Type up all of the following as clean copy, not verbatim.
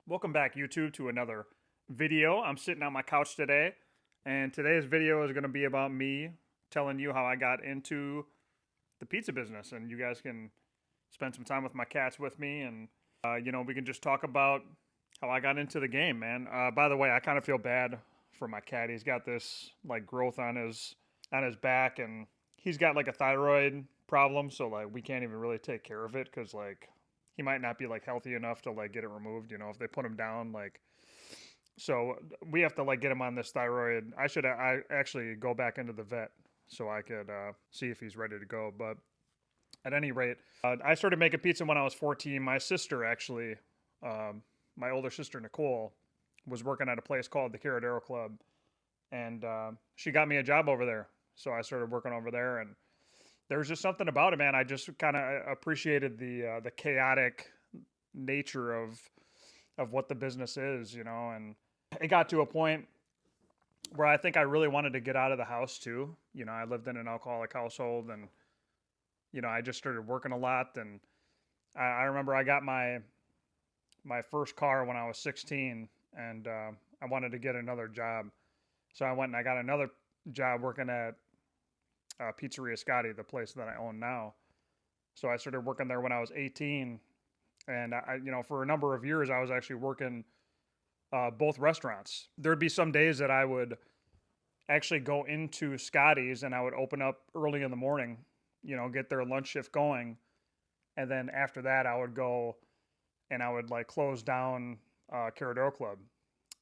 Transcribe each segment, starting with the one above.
Welcome back, YouTube, to another video. I'm sitting on my couch today, and today's video is going to be about me telling you how I got into the pizza business. And you guys can spend some time with my cats with me, and we can just talk about how I got into the game, man. By the way, I kind of feel bad for my cat. He's got this like growth on his back, and he's got like a thyroid problem, so like we can't even really take care of it because like he might not be like healthy enough to like get it removed. If they put him down, like so we have to like get him on this thyroid. I actually go back into the vet so I could see if he's ready to go. But at any rate, I started making pizza when I was 14. My sister actually, my older sister Nicole, was working at a place called the Caradero Club, and she got me a job over there. So I started working over there, and there was just something about it, man. I just kind of appreciated the chaotic nature of what the business is, and it got to a point where I think I really wanted to get out of the house too. I lived in an alcoholic household, and I just started working a lot, and I remember I got my first car when I was 16, and I wanted to get another job, so I went and I got another job working at Pizzeria Scotti, the place that I own now. So I started working there when I was 18, and for a number of years I was actually working both restaurants. There'd be some days that I would actually go into Scotty's and I would open up early in the morning, get their lunch shift going, and then after that I would go and I would like close down Caradero Club.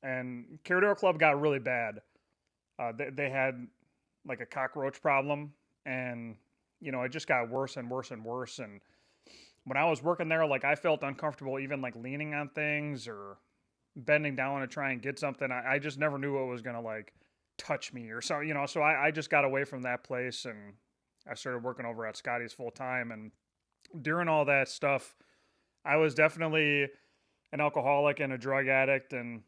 And Caradero Club got really bad. They had like a cockroach problem, and it just got worse and worse and worse. And when I was working there, like I felt uncomfortable even like leaning on things or bending down to try and get something. I just never knew what was gonna like touch me or so, So I just got away from that place, and I started working over at Scotty's full time. And during all that stuff, I was definitely an alcoholic and a drug addict, and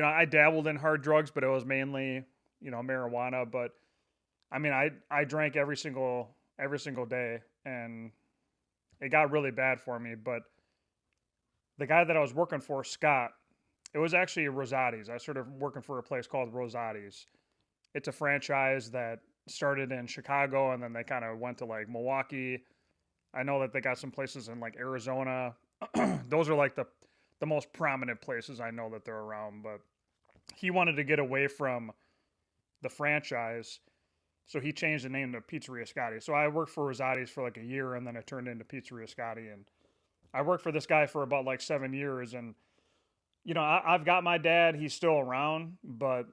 I dabbled in hard drugs, but it was mainly marijuana. But I mean, I drank every single day, and it got really bad for me. But the guy that I was working for, Scott, it was actually Rosati's. I started working for a place called Rosati's. It's a franchise that started in Chicago, and then they kind of went to like Milwaukee. I know that they got some places in like Arizona. Those are like the most prominent places I know that they're around. But he wanted to get away from the franchise, so he changed the name to Pizzeria Scotti. So I worked for Rosati's for like a year, and then it turned into Pizzeria Scotti. And I worked for this guy for about like 7 years. And I've got my dad; he's still around. But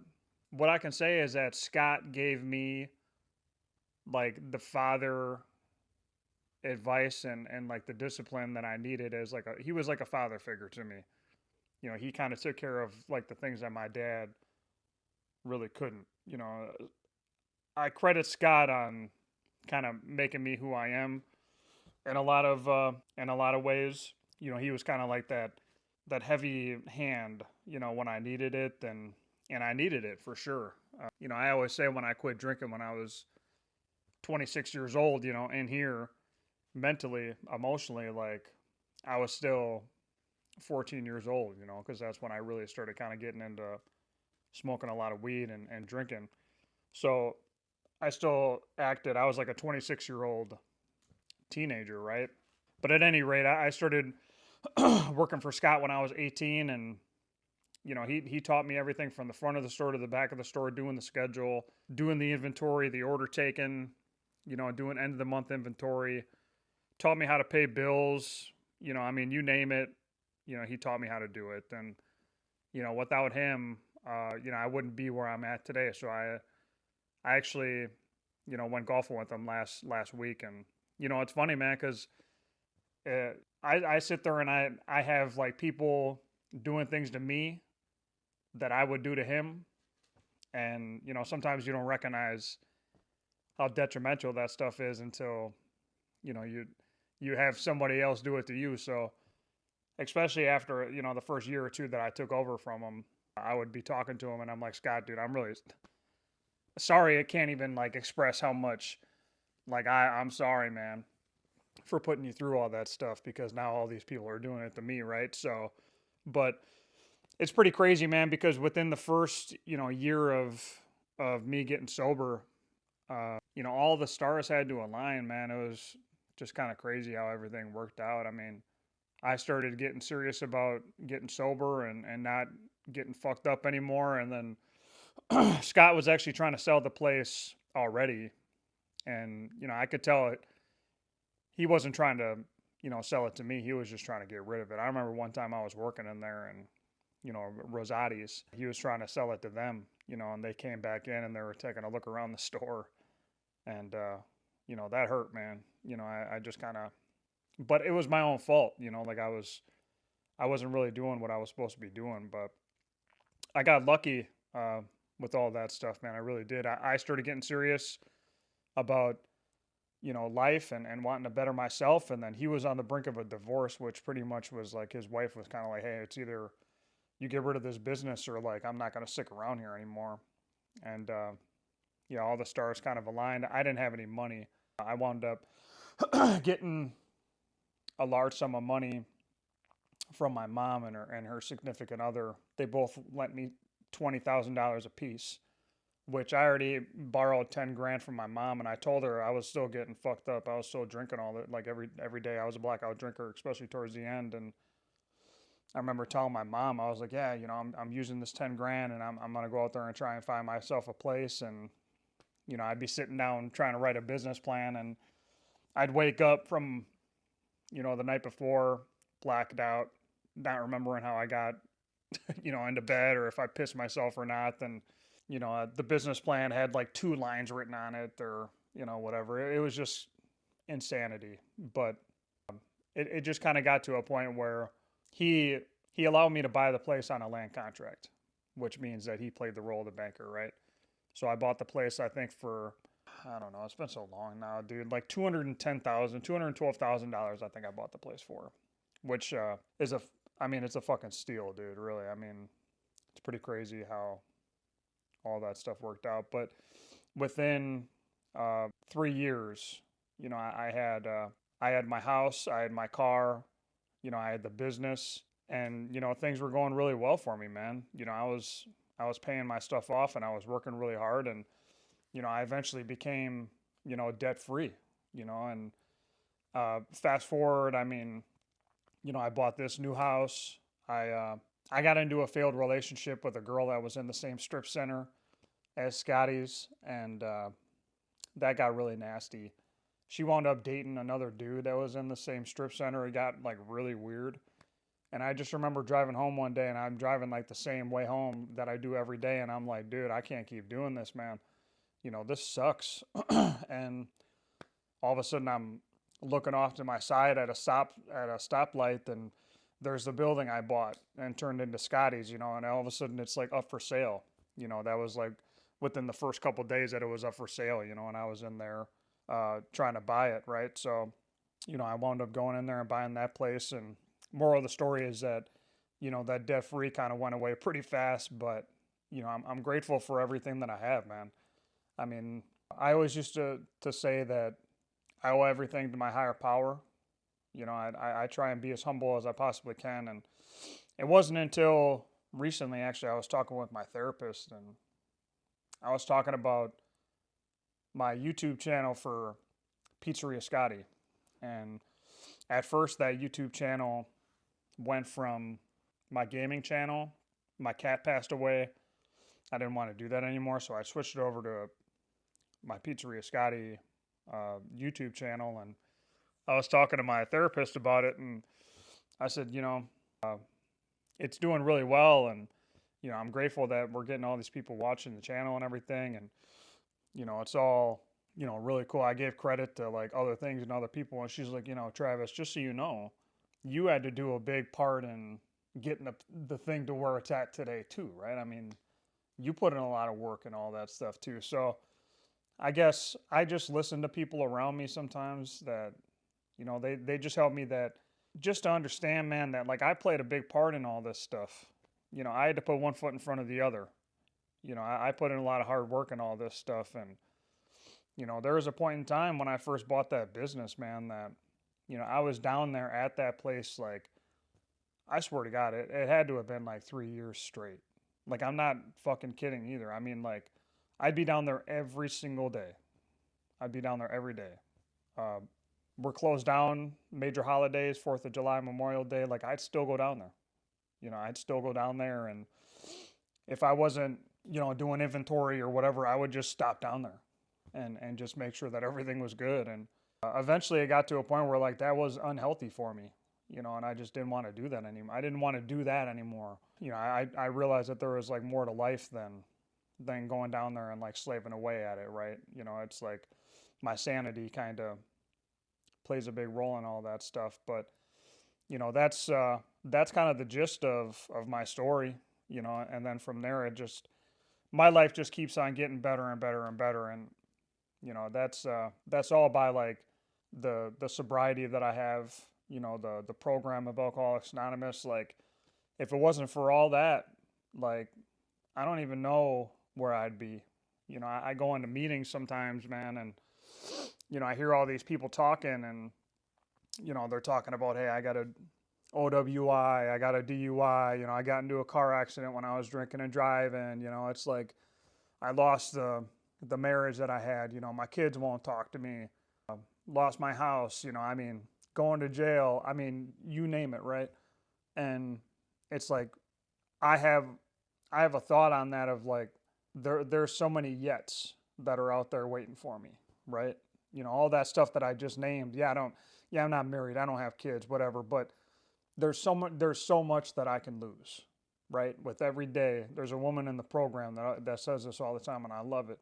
what I can say is that Scott gave me like the father advice and like the discipline that I needed as like he was like a father figure to me. He kind of took care of like the things that my dad really couldn't. I credit Scott on kind of making me who I am in a lot of ways. He was kind of like that heavy hand, when I needed it, and I needed it for sure. I always say when I quit drinking when I was 26 years old, in here mentally, emotionally, like I was still 14 years old, because that's when I really started kind of getting into smoking a lot of weed and drinking. So I still acted, I was like a 26-year-old teenager, right? But at any rate, I started working for Scott when I was 18, and he taught me everything from the front of the store to the back of the store, doing the schedule, doing the inventory, the order taken, doing end of the month inventory. Taught me how to pay bills. I mean, you name it. He taught me how to do it. And without him, I wouldn't be where I'm at today. So I actually, went golfing with him last week, and it's funny, man, because I sit there and I have like people doing things to me that I would do to him, and sometimes you don't recognize how detrimental that stuff is until you have somebody else do it to you. So especially after the first year or two that I took over from him, I would be talking to him and I'm like, Scott, dude, I'm really sorry. I can't even like express how much like I'm sorry, man, for putting you through all that stuff, because now all these people are doing it to me, right? So, but it's pretty crazy, man, because within the first, year of me getting sober, all the stars had to align, man. It was just kind of crazy how everything worked out. I mean, I started getting serious about getting sober and not getting fucked up anymore. And then Scott was actually trying to sell the place already. And, I could tell it, he wasn't trying to, sell it to me. He was just trying to get rid of it. I remember one time I was working in there and, Rosati's, he was trying to sell it to them, and they came back in and they were taking a look around the store. And, that hurt, man. I just kind of, but it was my own fault, like I wasn't really doing what I was supposed to be doing, but I got lucky with all that stuff, man. I really did. I started getting serious about, life and wanting to better myself. And then he was on the brink of a divorce, which pretty much was like his wife was kind of like, hey, it's either you get rid of this business or like I'm not going to stick around here anymore. And, all the stars kind of aligned. I didn't have any money. I wound up getting a large sum of money from my mom and her significant other. They both lent me $20,000 a piece, which I already borrowed 10 grand from my mom. And I told her I was still getting fucked up. I was still drinking all that, like every day. I was a blackout drinker, especially towards the end. And I remember telling my mom, I was like, yeah, I'm using this 10 grand and I'm going to go out there and try and find myself a place. And, I'd be sitting down trying to write a business plan, and I'd wake up from, the night before, blacked out, not remembering how I got, into bed or if I pissed myself or not. And, the business plan had like 2 lines written on it or, whatever. It was just insanity. But it just kind of got to a point where he he allowed me to buy the place on a land contract, which means that he played the role of the banker, right? So I bought the place, I think, for, I don't know, it's been so long now, dude, like $212,000, I think I bought the place for, which I mean, it's a fucking steal, dude, really. I mean, it's pretty crazy how all that stuff worked out. But within 3 years, I had my house, I had my car, I had the business, and things were going really well for me, man. I was paying my stuff off, and I was working really hard, and I eventually became debt free, and fast forward, I mean, I bought this new house. I got into a failed relationship with a girl that was in the same strip center as Scotty's, and that got really nasty. She wound up dating another dude that was in the same strip center. It got like really weird. And I just remember driving home one day, and I'm driving like the same way home that I do every day, and I'm like, dude, I can't keep doing this, man. This sucks. And all of a sudden I'm looking off to my side at a stoplight, and there's the building I bought and turned into Scotty's, and all of a sudden it's like up for sale. That was like within the first couple of days that it was up for sale, and I was in there trying to buy it, right? So, I wound up going in there and buying that place. And moral of the story is that, that debt free kind of went away pretty fast, but, I'm grateful for everything that I have, man. I mean, I always used to say that I owe everything to my higher power. I try and be as humble as I possibly can. And it wasn't until recently, actually, I was talking with my therapist, and I was talking about my YouTube channel for Pizzeria Scotty. And at first, that YouTube channel went from my gaming channel. My cat passed away. I didn't want to do that anymore, so I switched it over to my Pizzeria Scotty YouTube channel. And I was talking to my therapist about it, and I said, it's doing really well, and I'm grateful that we're getting all these people watching the channel and everything, and it's all really cool. I gave credit to like other things and other people, and she's like, Travis, just so you know, you had to do a big part in getting the thing to where it's at today too, right? I mean, you put in a lot of work and all that stuff too. So I guess I just listen to people around me sometimes that, they just help me, that just to understand, man, that like I played a big part in all this stuff. I had to put one foot in front of the other. I put in a lot of hard work in all this stuff. And, there was a point in time when I first bought that business, man, that, I was down there at that place, like I swear to God, it had to have been like 3 years straight. Like, I'm not fucking kidding either. I mean, like, I'd be down there every single day. I'd be down there every day. Uh, we're closed down, major holidays, 4th of July, Memorial Day. Like, I'd still go down there. I'd still go down there. And if I wasn't, doing inventory or whatever, I would just stop down there and just make sure that everything was good. And eventually it got to a point where like that was unhealthy for me, and I just didn't want to do that anymore. I didn't want to do that anymore. I realized that there was like more to life than going down there and like slaving away at it, right? It's like my sanity kind of plays a big role in all that stuff. But that's kind of the gist of my story, and then from there it just my life just keeps on getting better and better and better. And that's all by like the sobriety that I have, the program of Alcoholics Anonymous. Like, if it wasn't for all that, like, I don't even know where I'd be. I go into meetings sometimes, man, and I hear all these people talking, and they're talking about, hey, I got a OWI, I got a DUI, I got into a car accident when I was drinking and driving. It's like I lost the marriage that I had. My kids won't talk to me. Lost my house. I mean, going to jail. I mean, you name it, right? And it's like I have I have a thought on that of like there's so many yets that are out there waiting for me, right? All that stuff that I just named. I'm not married. I don't have kids, whatever, but there's so much that I can lose, right? With every day, there's a woman in the program that says this all the time, and I love it.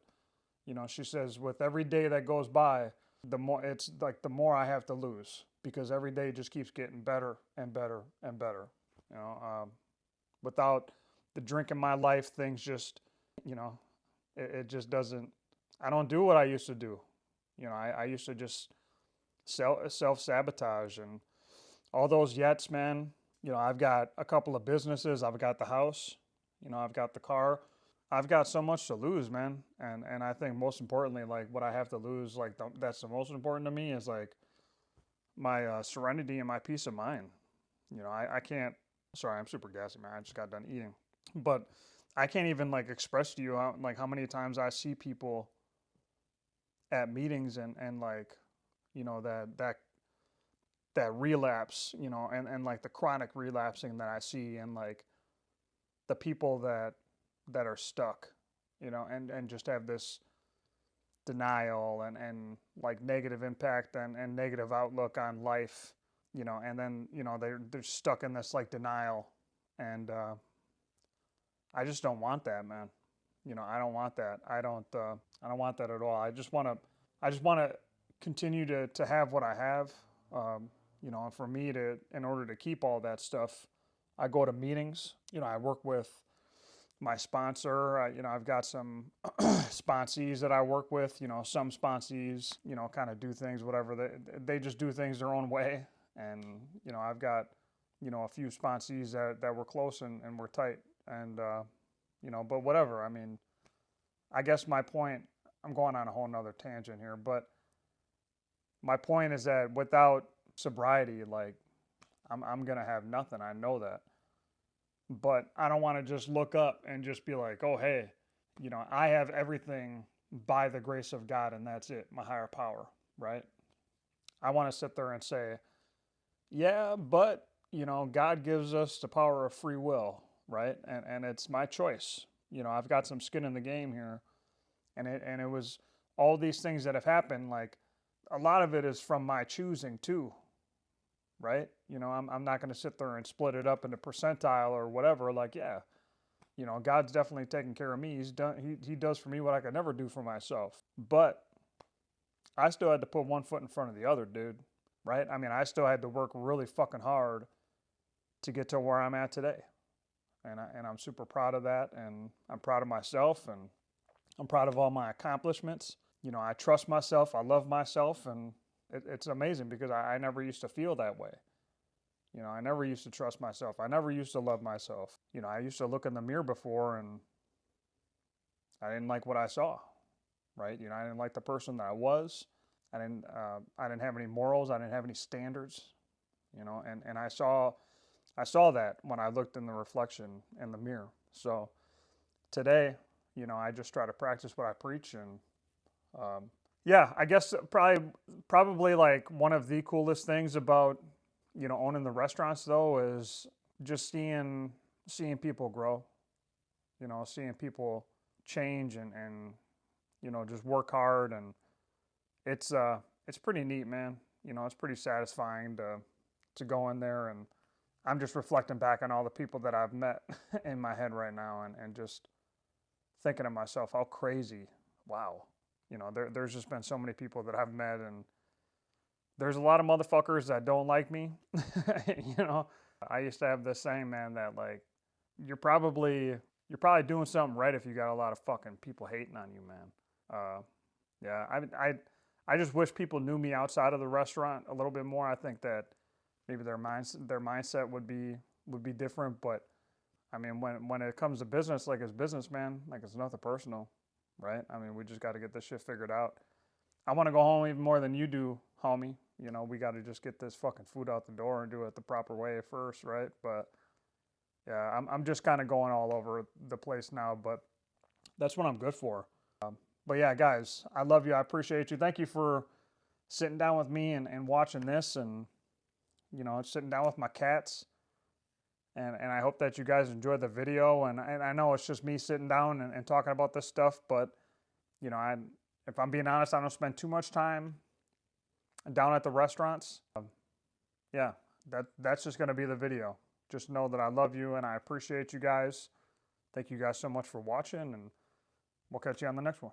She says, with every day that goes by, the more it's like the more I have to lose because every day just keeps getting better and better and better. You know, without the drink in my life, things just, you know, it just doesn't. I don't do what I used to do. I used to just self sabotage and all those yets, man. I've got a couple of businesses. I've got the house. I've got the car. I've got so much to lose, man. And I think most importantly, like what I have to lose, like that's the most important to me is like my serenity and my peace of mind. I can't. Sorry, I'm super gassy, man. I just got done eating, but I can't even like express to you how many times I see people at meetings and like that relapse, and like the chronic relapsing that I see, and like the people that are stuck, and just have this denial and like negative impact and negative outlook on life, and then they're stuck in this like denial, and I just don't want that, man. I don't want that. I don't want that at all. I just want to continue to have what I have. And for me in order to keep all that stuff, I go to meetings. I work with my sponsor. I've got some sponsees that I work with. Some sponsees, kind of do things whatever they just do things their own way, and I've got a few sponsees that we're close and we're tight, and but whatever. I mean, I guess my point. I'm going on a whole nother tangent here, but my point is that without sobriety, like I'm gonna have nothing. I know that. But I don't want to just look up and just be like, oh hey, I have everything by the grace of God and that's it, my higher power, right? I want to sit there and say, yeah, but God gives us the power of free will, right? And it's my choice. I've got some skin in the game here, and it was all these things that have happened. Like a lot of it is from my choosing too, right? I'm not going to sit there and split it up into percentile or whatever. Like, yeah, God's definitely taking care of me. He does for me what I could never do for myself. But I still had to put one foot in front of the other, dude. Right? I mean, I still had to work really fucking hard to get to where I'm at today. And I'm super proud of that. And I'm proud of myself. And I'm proud of all my accomplishments. I trust myself. I love myself. And it's amazing because I never used to feel that way. I never used to trust myself. I never used to love myself. I used to look in the mirror before and I didn't like what I saw, right? I didn't like the person that I was. I didn't have any morals. I didn't have any standards, and I saw I saw that when I looked in the reflection in the mirror. So today, I just try to practice what I preach, and yeah, I guess probably like one of the coolest things about owning the restaurants though is just seeing people grow, seeing people change and just work hard, and it's pretty neat, man. It's pretty satisfying to go in there, and I'm just reflecting back on all the people that I've met in my head right now, and just thinking to myself, how crazy, wow. There's just been so many people that I've met, and there's a lot of motherfuckers that don't like me. I used to have this saying, man, that like you're probably doing something right if you got a lot of fucking people hating on you, man. Yeah, I just wish people knew me outside of the restaurant a little bit more. I think that maybe their mindset would be different. But I mean, when it comes to business, like it's business, man. Like it's nothing personal, right? I mean, we just got to get this shit figured out. I want to go home even more than you do, homie. We got to just get this fucking food out the door and do it the proper way first, right? But yeah, I'm just kind of going all over the place now, but that's what I'm good for. But yeah, guys, I love you. I appreciate you. Thank you for sitting down with me and watching this, and sitting down with my cats. And I hope that you guys enjoyed the video. And I know it's just me sitting down and talking about this stuff, but if I'm being honest, I don't spend too much time down at the restaurants. Yeah, that's just going to be the video. Just know that I love you and I appreciate you guys. Thank you guys so much for watching, and we'll catch you on the next one.